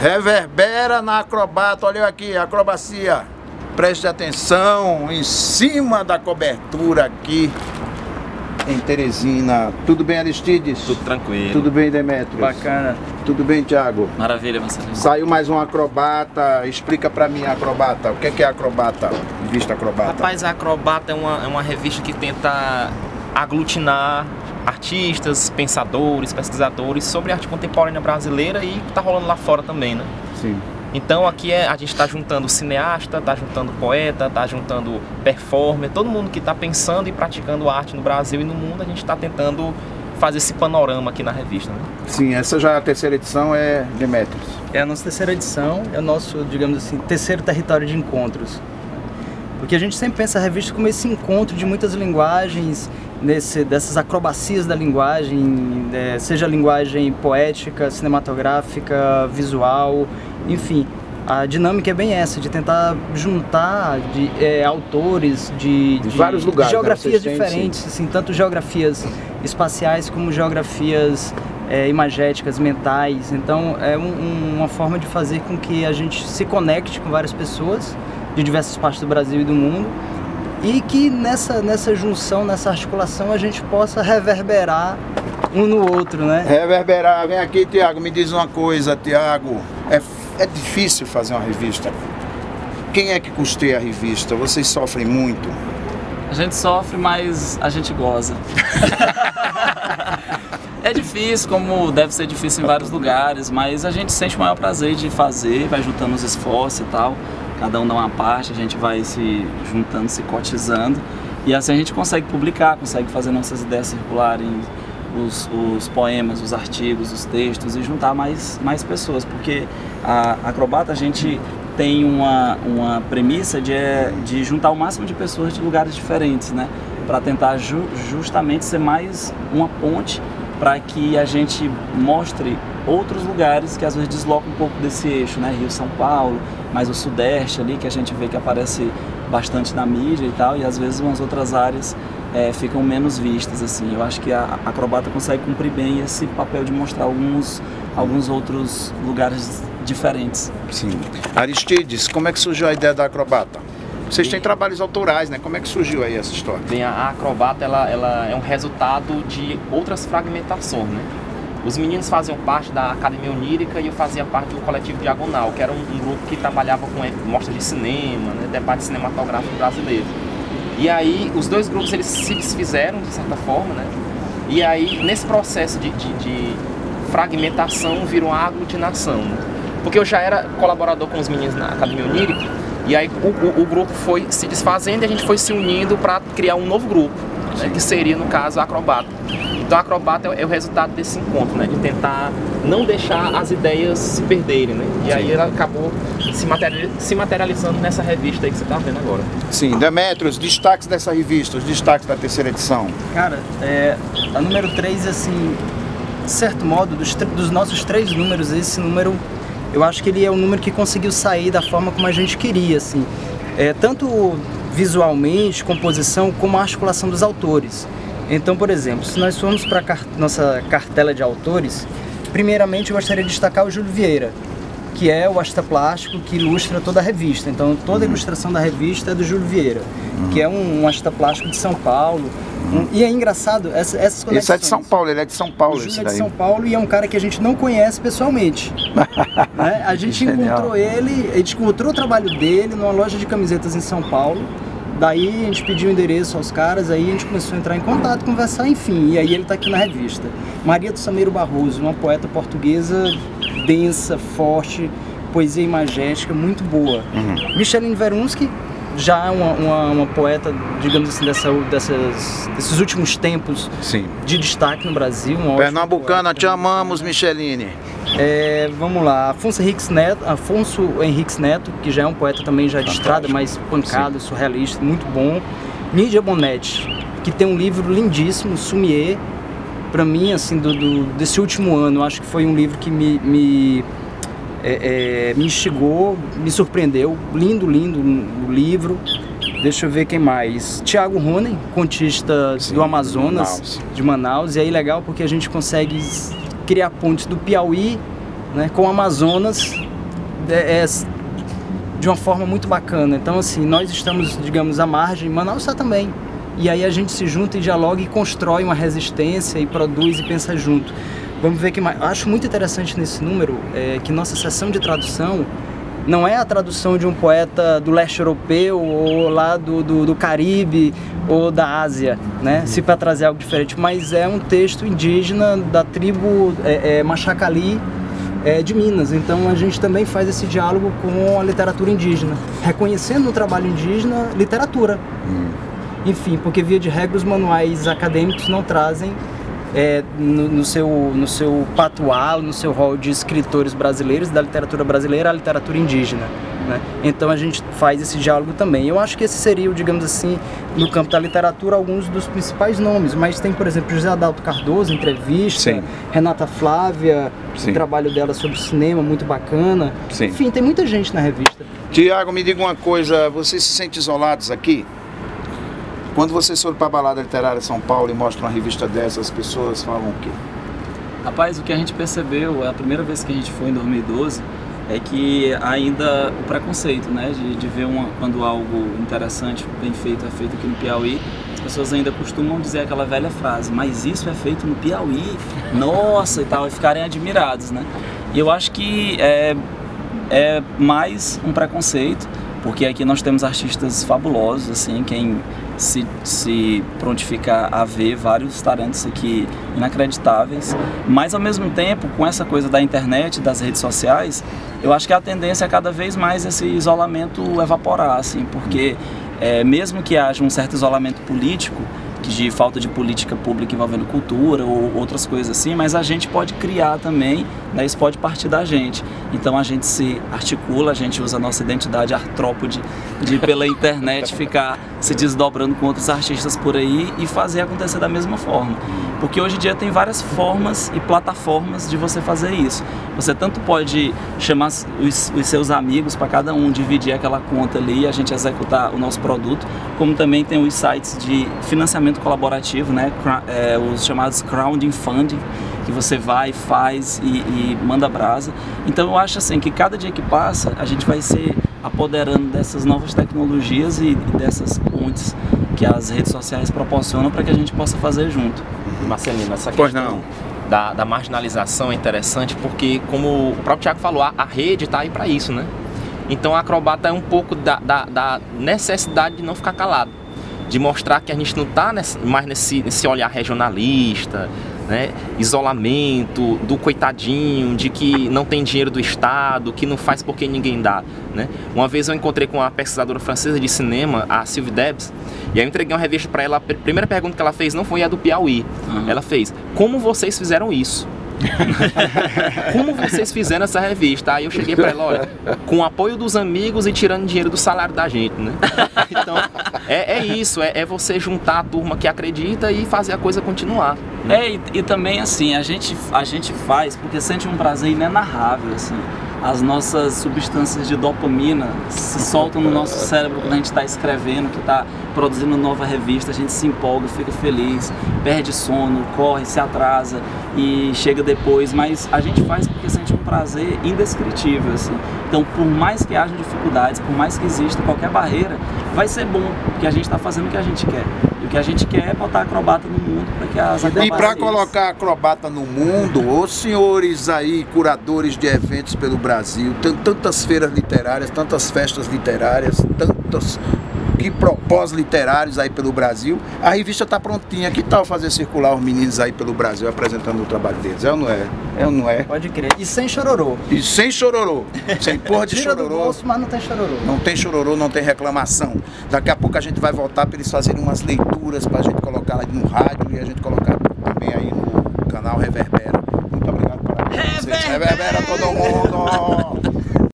Reverbera na acrobata, olha aqui, acrobacia. Preste atenção, em cima da cobertura aqui em Teresina. Tudo bem, Aristides? Tudo tranquilo. Tudo bem, Demetrios? Bacana. Tudo bem, Thiago? Maravilha, Marcelinho. Saiu mais um acrobata. Explica pra mim, acrobata. O que é acrobata? Revista acrobata. Rapaz, a Acrobata é uma revista que tenta aglutinar artistas, pensadores, pesquisadores sobre arte contemporânea brasileira e que tá rolando lá fora também, né? Sim. Então aqui a gente está juntando cineasta, está juntando poeta, está juntando performer, todo mundo que está pensando e praticando arte no Brasil e no mundo, a gente está tentando fazer esse panorama aqui na revista, né? Sim, essa já é a terceira edição, é Demetrios. É a nossa terceira edição, é o nosso, digamos assim, terceiro território de encontros. Porque a gente sempre pensa a revista como esse encontro de muitas linguagens, dessas acrobacias da linguagem, seja a linguagem poética, cinematográfica, visual, enfim. A dinâmica é bem essa, de tentar juntar autores de vários lugares, de geografias né? diferentes, assim, tanto geografias espaciais como geografias imagéticas, mentais. Então é uma forma de fazer com que a gente se conecte com várias pessoas de diversas partes do Brasil e do mundo, e que nessa junção, nessa articulação, a gente possa reverberar um no outro, né? Reverberar. Vem aqui, Tiago, me diz uma coisa, Tiago. É difícil fazer uma revista. Quem é que custeia a revista? Vocês sofrem muito? A gente sofre, mas a gente goza. É difícil, como deve ser difícil em vários lugares, mas a gente sente o maior prazer de fazer, vai juntando os esforços e tal. Cada um dá uma parte, a gente vai se juntando, se cotizando. E assim a gente consegue publicar, consegue fazer nossas ideias circularem, os poemas, os artigos, os textos, e juntar mais pessoas. Porque a Acrobata, a gente tem uma premissa de juntar o máximo de pessoas de lugares diferentes, né? Para tentar justamente ser mais uma ponte para que a gente mostre outros lugares que às vezes deslocam um pouco desse eixo, né? Rio, São Paulo, mais o Sudeste ali, que a gente vê que aparece bastante na mídia e tal, e às vezes umas outras áreas ficam menos vistas, assim. Eu acho que a Acrobata consegue cumprir bem esse papel de mostrar alguns outros lugares diferentes. Sim. Aristides, como é que surgiu a ideia da Acrobata? Vocês têm trabalhos autorais, né? Como é que surgiu aí essa história? Bem, a Acrobata ela é um resultado de outras fragmentações, né? Os meninos faziam parte da Academia Onírica e eu fazia parte do Coletivo Diagonal, que era um grupo que trabalhava com mostras de cinema, né? Debate cinematográfico brasileiro. E aí os dois grupos eles se desfizeram de certa forma, né? E aí nesse processo de fragmentação virou uma aglutinação, né? Porque eu já era colaborador com os meninos na Academia Onírica. E aí o grupo foi se desfazendo e a gente foi se unindo para criar um novo grupo, né, que seria, no caso, a Acrobata. Então a Acrobata é o resultado desse encontro, né, de tentar não deixar as ideias se perderem, né? E aí ela acabou se materializando nessa revista aí que você está vendo agora. Sim, Demetrios, destaques dessa revista, os destaques da terceira edição. Cara, a número 3, assim, de certo modo, dos nossos 3 números, esse número, eu acho que ele é o número que conseguiu sair da forma como a gente queria, assim. Tanto visualmente, composição, como a articulação dos autores. Então, por exemplo, se nós formos para nossa cartela de autores, primeiramente eu gostaria de destacar o Júlio Vieira, que é o artista plástico que ilustra toda a revista. Então, toda a ilustração da revista é do Júlio Vieira, que é um artista plástico de São Paulo. E é engraçado, essas conexões. Esse é de São Paulo, ele é de São Paulo. O Júlio é de São Paulo e é um cara que a gente não conhece pessoalmente. Né? A gente encontrou ele, a gente encontrou o trabalho dele numa loja de camisetas em São Paulo. Daí a gente pediu o endereço aos caras, aí a gente começou a entrar em contato, conversar, enfim. E aí ele está aqui na revista. Maria do Sameiro Barroso, uma poeta portuguesa densa, forte, poesia imagética, muito boa. Micheline Verunski, já uma poeta, digamos assim, desses últimos tempos. Sim. De destaque no Brasil. Pernambucana, te amamos, Micheline. Vamos lá, Afonso Henriques Neto, que já é um poeta também já de estrada, mais pancado, surrealista, muito bom. Nídia Bonetti, que tem um livro lindíssimo, Sumier, para mim, assim, desse último ano. Acho que foi um livro que me instigou, me surpreendeu. Lindo o livro. Deixa eu ver quem mais. Thiago Ronen, contista do Amazonas, de Manaus. E aí legal porque a gente consegue criar pontes do Piauí, né, com o Amazonas de uma forma muito bacana. Então assim, nós estamos, digamos, à margem, Manaus está também. E aí a gente se junta e dialoga e constrói uma resistência e produz e pensa junto. Vamos ver que mais. Acho muito interessante nesse número que nossa sessão de tradução não é a tradução de um poeta do leste europeu ou lá do Caribe ou da Ásia, né? Se para trazer algo diferente, mas é um texto indígena da tribo Machacali de Minas. Então a gente também faz esse diálogo com a literatura indígena, reconhecendo no trabalho indígena literatura. Enfim, porque via de regra os manuais acadêmicos não trazem no seu patuá, no seu rol de escritores brasileiros, da literatura brasileira, a literatura indígena, né? Então a gente faz esse diálogo também. Eu acho que esse seria, digamos assim, no campo da literatura, alguns dos principais nomes, mas tem, por exemplo, José Adalto Cardoso, entrevista, sim. Renata Flávia, sim. O trabalho dela sobre cinema, muito bacana. Sim. Enfim, tem muita gente na revista. Tiago, me diga uma coisa, vocês se sentem isolados aqui? Quando vocês foram para a Balada Literária São Paulo e mostram uma revista dessa, as pessoas falam o quê? Rapaz, o que a gente percebeu, a primeira vez que a gente foi em 2012, é que ainda o preconceito, né, de ver quando algo interessante, bem feito, é feito aqui no Piauí, as pessoas ainda costumam dizer aquela velha frase, mas isso é feito no Piauí, nossa, e tal, e ficarem admirados, né? E eu acho que é mais um preconceito, porque aqui nós temos artistas fabulosos, assim, quem se prontificar a ver vários talentos aqui inacreditáveis, mas ao mesmo tempo, com essa coisa da internet, das redes sociais, eu acho que a tendência é cada vez mais esse isolamento evaporar, assim, porque mesmo que haja um certo isolamento político, de falta de política pública envolvendo cultura ou outras coisas assim, mas a gente pode criar também, né, isso pode partir da gente. Então a gente se articula, a gente usa a nossa identidade artrópode de pela internet ficar se desdobrando com outros artistas por aí e fazer acontecer da mesma forma. Porque hoje em dia tem várias formas e plataformas de você fazer isso. Você tanto pode chamar os seus amigos para cada um dividir aquela conta ali e a gente executar o nosso produto, como também tem os sites de financiamento colaborativo, né, os chamados crowdfunding, que você vai, faz e manda brasa. Então eu acho assim que cada dia que passa a gente vai se apoderando dessas novas tecnologias e dessas pontes que as redes sociais proporcionam para que a gente possa fazer junto. Marcelino, essa questão da marginalização é interessante porque, como o próprio Thiago falou, a rede está aí para isso, né? Então a Acrobata é um pouco da necessidade de não ficar calado, de mostrar que a gente não está mais nesse olhar regionalista, né? Isolamento, do coitadinho, de que não tem dinheiro do Estado, que não faz porque ninguém dá, né? Uma vez eu encontrei com uma pesquisadora francesa de cinema, a Sylvie Debs, e aí eu entreguei uma revista para ela. A primeira pergunta que ela fez não foi a do Piauí. Ela fez: como vocês fizeram isso? Como vocês fizeram essa revista? Aí eu cheguei pra ela, olha, com o apoio dos amigos e tirando dinheiro do salário da gente, né? Então, é isso, é você juntar a turma que acredita e fazer a coisa continuar. E também assim, a gente faz porque sente um prazer inenarrável, assim. As nossas substâncias de dopamina se soltam no nosso cérebro quando a gente está escrevendo, que está produzindo nova revista, a gente se empolga, fica feliz, perde sono, corre, se atrasa e chega depois, mas a gente faz porque sente um prazer indescritível, assim. Então, por mais que haja dificuldades, por mais que exista qualquer barreira, vai ser bom, porque a gente está fazendo o que a gente quer. E o que a gente quer é botar a Acrobata no mundo para que as acrobacias... E para colocar a Acrobata no mundo, os senhores aí, curadores de eventos pelo Brasil, tantas feiras literárias, tantas festas literárias, tantos propósitos literários aí pelo Brasil, a revista está prontinha. Que tal fazer circular os meninos aí pelo Brasil apresentando o trabalho deles? É ou não é? É ou não é? Pode crer. E sem chororô. E sem chororô. Sem porra de Tira chororô. Do bolso, mas não tem chororô. Não tem chororô, não tem reclamação. Daqui a pouco a gente vai voltar para eles fazerem umas leituras para a gente colocar lá no rádio e a gente colocar também aí no canal Reverbera. Muito obrigado por vocês. Reverbera todo mundo!